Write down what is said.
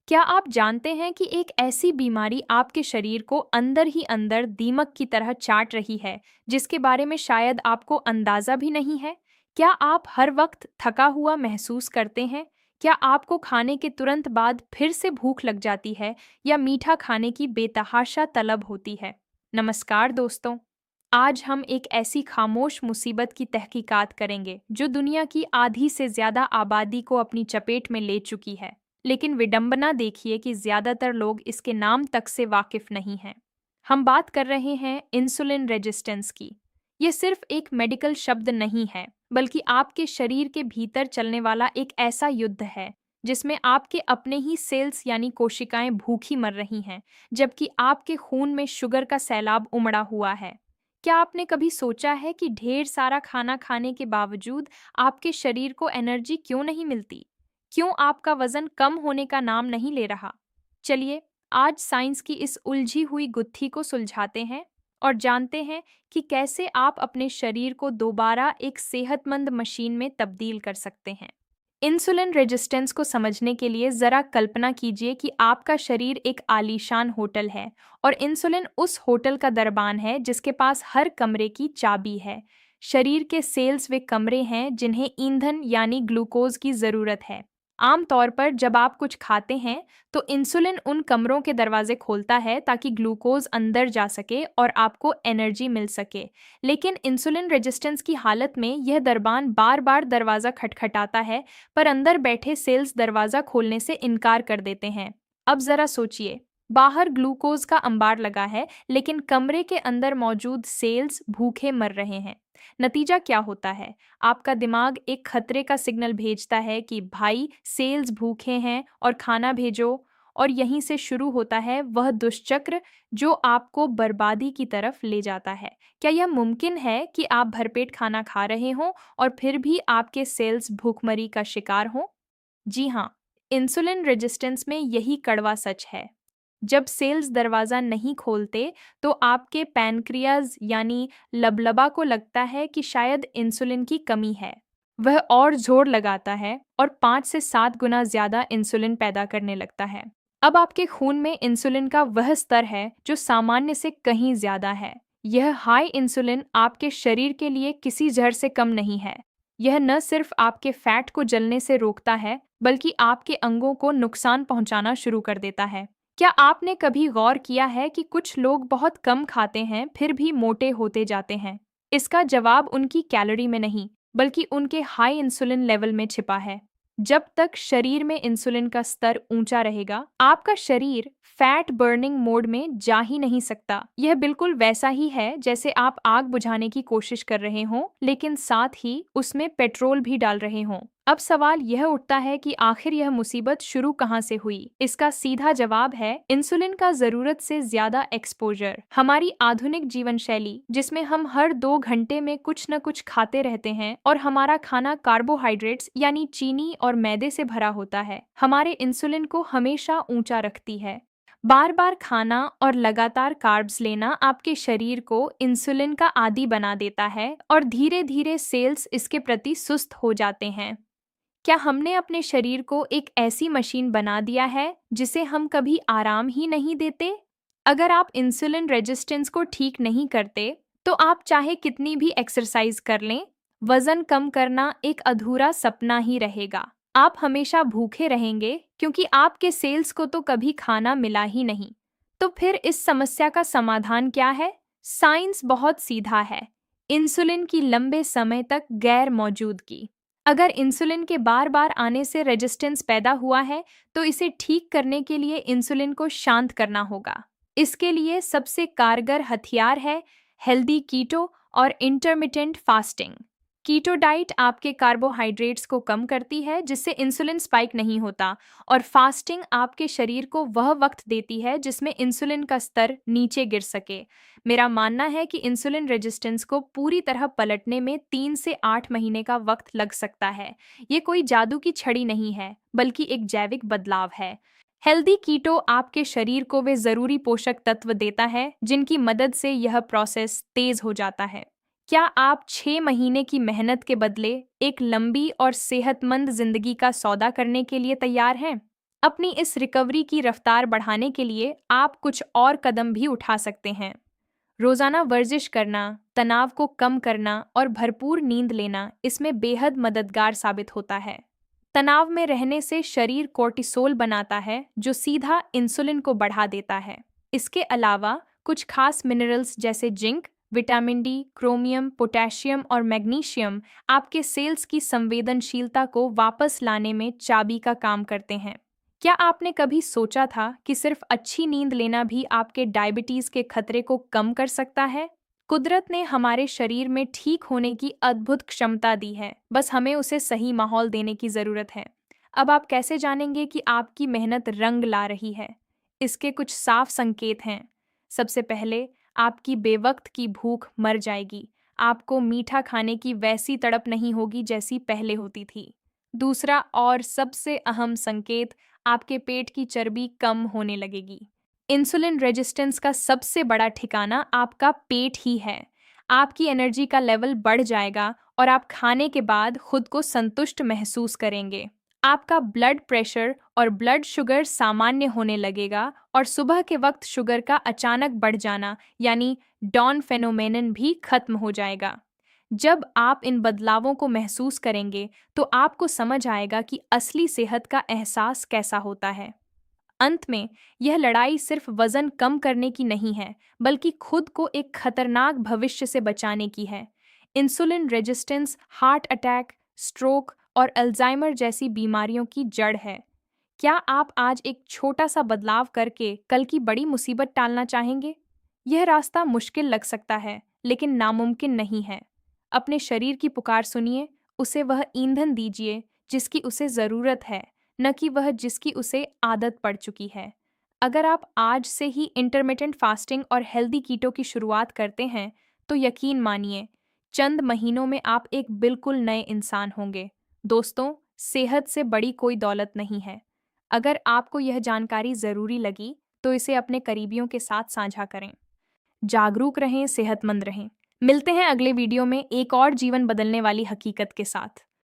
क्या आप जानते हैं कि एक ऐसी बीमारी आपके शरीर को अंदर ही अंदर दीमक की तरह चाट रही है, जिसके बारे में शायद आपको अंदाजा भी नहीं है? क्या आप हर वक्त थका हुआ महसूस करते हैं? क्या आपको खाने के तुरंत बाद फिर से भूख लग जाती है या मीठा खाने की बेतहाशा तलब होती है? नमस्कार दोस्तों। आज हम एक ऐसी खामोश मुसीबत की तहकीकात करेंगे जो दुनिया की आधी से ज्यादा आबादी को अपनी चपेट में ले चुकी है। लेकिन विडंबना देखिए कि ज्यादातर लोग इसके नाम तक से वाकिफ नहीं हैं। हम बात कर रहे हैं इंसुलिन रेजिस्टेंस की। ये सिर्फ एक मेडिकल शब्द नहीं है, बल्कि आपके शरीर के भीतर चलने वाला एक ऐसा युद्ध है जिसमें आपके अपने ही सेल्स यानी कोशिकाएं भूखी मर रही हैं, जबकि आपके खून में शुगर का सैलाब उमड़ा हुआ है। क्या आपने कभी सोचा है कि ढेर सारा खाना खाने के बावजूद आपके शरीर को एनर्जी क्यों नहीं मिलती? क्यों आपका वजन कम होने का नाम नहीं ले रहा? चलिए, आज साइंस की इस उलझी हुई गुत्थी को सुलझाते हैं और जानते हैं कि कैसे आप अपने शरीर को दोबारा एक सेहतमंद मशीन में तब्दील कर सकते हैं। इंसुलिन रेजिस्टेंस को समझने के लिए जरा कल्पना कीजिए कि आपका शरीर एक आलीशान होटल है और इंसुलिन उस होटल का दरबान है जिसके पास हर कमरे की चाबी है। शरीर के सेल्स वे कमरे हैं जिन्हें ईंधन यानी ग्लूकोज की जरूरत है। आमतौर पर जब आप कुछ खाते हैं तो इंसुलिन उन कमरों के दरवाजे खोलता है ताकि ग्लूकोज अंदर जा सके और आपको एनर्जी मिल सके। लेकिन इंसुलिन रेजिस्टेंस की हालत में यह दरबान बार बार दरवाज़ा खटखटाता है, पर अंदर बैठे सेल्स दरवाज़ा खोलने से इनकार कर देते हैं। अब ज़रा सोचिए, बाहर ग्लूकोज का अंबार लगा है, लेकिन कमरे के अंदर मौजूद सेल्स भूखे मर रहे हैं। नतीजा क्या होता है? आपका दिमाग एक खतरे का सिग्नल भेजता है कि भाई सेल्स भूखे हैं और खाना भेजो, और यहीं से शुरू होता है वह दुष्चक्र जो आपको बर्बादी की तरफ ले जाता है। क्या यह मुमकिन है कि आप भरपेट खाना खा रहे हों और फिर भी आपके सेल्स भूखमरी का शिकार हों? जी हाँ, इंसुलिन रेजिस्टेंस में यही कड़वा सच है। जब सेल्स दरवाज़ा नहीं खोलते, तो आपके पैनक्रियाज यानी लबलबा को लगता है कि शायद इंसुलिन की कमी है। वह और जोर लगाता है और 5 से 7 गुना ज़्यादा इंसुलिन पैदा करने लगता है। अब आपके खून में इंसुलिन का वह स्तर है जो सामान्य से कहीं ज़्यादा है। यह हाई इंसुलिन आपके शरीर के लिए किसी जहर से कम नहीं है। यह न सिर्फ आपके फैट को जलने से रोकता है, बल्कि आपके अंगों को नुकसान पहुंचाना शुरू कर देता है। क्या आपने कभी गौर किया है कि कुछ लोग बहुत कम खाते हैं फिर भी मोटे होते जाते हैं? इसका जवाब उनकी कैलोरी में नहीं, बल्कि उनके हाई इंसुलिन लेवल में छिपा है। जब तक शरीर में इंसुलिन का स्तर ऊंचा रहेगा, आपका शरीर फैट बर्निंग मोड में जा ही नहीं सकता। यह बिल्कुल वैसा ही है जैसे आप आग बुझाने की कोशिश कर रहे हों, लेकिन साथ ही उसमें पेट्रोल भी डाल रहे हों। अब सवाल यह उठता है कि आखिर यह मुसीबत शुरू कहाँ से हुई? इसका सीधा जवाब है इंसुलिन का जरूरत से ज्यादा एक्सपोजर। हमारी आधुनिक जीवन शैली, जिसमें हम हर 2 घंटे में कुछ न कुछ खाते रहते हैं और हमारा खाना कार्बोहाइड्रेट्स यानी चीनी और मैदे से भरा होता है, हमारे इंसुलिन को हमेशा ऊंचा रखती है। बार बार खाना और लगातार कार्ब्स लेना आपके शरीर को इंसुलिन का आदी बना देता है और धीरे धीरे सेल्स इसके प्रति सुस्त हो जाते हैं। क्या हमने अपने शरीर को एक ऐसी मशीन बना दिया है जिसे हम कभी आराम ही नहीं देते? अगर आप इंसुलिन रेजिस्टेंस को ठीक नहीं करते, तो आप चाहे कितनी भी एक्सरसाइज कर लें, वजन कम करना एक अधूरा सपना ही रहेगा। आप हमेशा भूखे रहेंगे क्योंकि आपके सेल्स को तो कभी खाना मिला ही नहीं। तो फिर इस समस्या का समाधान क्या है? साइंस बहुत सीधा है। इंसुलिन की लंबे समय तक गैर मौजूदगी। अगर इंसुलिन के बार बार आने से रेजिस्टेंस पैदा हुआ है, तो इसे ठीक करने के लिए इंसुलिन को शांत करना होगा। इसके लिए सबसे कारगर हथियार है हेल्दी कीटो और इंटरमिटेंट फास्टिंग। कीटो डाइट आपके कार्बोहाइड्रेट्स को कम करती है जिससे इंसुलिन स्पाइक नहीं होता, और फास्टिंग आपके शरीर को वह वक्त देती है जिसमें इंसुलिन का स्तर नीचे गिर सके। मेरा मानना है कि इंसुलिन रेजिस्टेंस को पूरी तरह पलटने में 3 से 8 महीने का वक्त लग सकता है। ये कोई जादू की छड़ी नहीं है, बल्कि एक जैविक बदलाव है। हेल्दी कीटो आपके शरीर को वे जरूरी पोषक तत्व देता है जिनकी मदद से यह प्रोसेस तेज हो जाता है। क्या आप 6 महीने की मेहनत के बदले एक लंबी और सेहतमंद जिंदगी का सौदा करने के लिए तैयार हैं? अपनी इस रिकवरी की रफ्तार बढ़ाने के लिए आप कुछ और कदम भी उठा सकते हैं। रोजाना वर्जिश करना, तनाव को कम करना और भरपूर नींद लेना इसमें बेहद मददगार साबित होता है। तनाव में रहने से शरीर कोर्टिसोल बनाता है जो सीधा इंसुलिन को बढ़ा देता है। इसके अलावा कुछ खास मिनरल्स जैसे zinc, vitamin D, chromium, potassium और मैग्नीशियम आपके सेल्स की संवेदनशीलता को वापस लाने में चाबी का काम करते हैं। क्या आपने कभी सोचा था कि सिर्फ अच्छी नींद लेना भी आपके डायबिटीज के खतरे को कम कर सकता है? कुदरत ने हमारे शरीर में ठीक होने की अद्भुत क्षमता दी है, बस हमें उसे सही माहौल देने की जरूरत है। अब आप कैसे जानेंगे कि आपकी मेहनत रंग ला रही है? इसके कुछ साफ संकेत हैं। सबसे पहले, आपकी बेवक्त की भूख मर जाएगी। आपको मीठा खाने की वैसी तड़प नहीं होगी जैसी पहले होती थी। दूसरा और सबसे अहम संकेत, आपके पेट की चर्बी कम होने लगेगी। इंसुलिन रेजिस्टेंस का सबसे बड़ा ठिकाना आपका पेट ही है। आपकी एनर्जी का लेवल बढ़ जाएगा और आप खाने के बाद खुद को संतुष्ट महसूस करेंगे। आपका ब्लड प्रेशर और ब्लड शुगर सामान्य होने लगेगा और सुबह के वक्त शुगर का अचानक बढ़ जाना यानी डॉन फेनोमेनन भी खत्म हो जाएगा। जब आप इन बदलावों को महसूस करेंगे तो आपको समझ आएगा कि असली सेहत का एहसास कैसा होता है। अंत में, यह लड़ाई सिर्फ वजन कम करने की नहीं है, बल्कि खुद को एक खतरनाक भविष्य से बचाने की है। Insulin resistance heart attack, stroke और अल्जाइमर जैसी बीमारियों की जड़ है। क्या आप आज एक छोटा सा बदलाव करके कल की बड़ी मुसीबत टालना चाहेंगे? यह रास्ता मुश्किल लग सकता है, लेकिन नामुमकिन नहीं है। अपने शरीर की पुकार सुनिए, उसे वह ईंधन दीजिए जिसकी उसे ज़रूरत है, न कि वह जिसकी उसे आदत पड़ चुकी है। अगर आप आज से ही इंटरमिटेंट फास्टिंग और हेल्दी कीटो की शुरुआत करते हैं, तो यकीन मानिए, चंद महीनों में आप एक बिल्कुल नए इंसान होंगे। दोस्तों, सेहत से बड़ी कोई दौलत नहीं है। अगर आपको यह जानकारी ज़रूरी लगी, तो इसे अपने करीबियों के साथ साझा करें। जागरूक रहें, सेहतमंद रहें। मिलते हैं अगले वीडियो में एक और जीवन बदलने वाली हकीकत के साथ।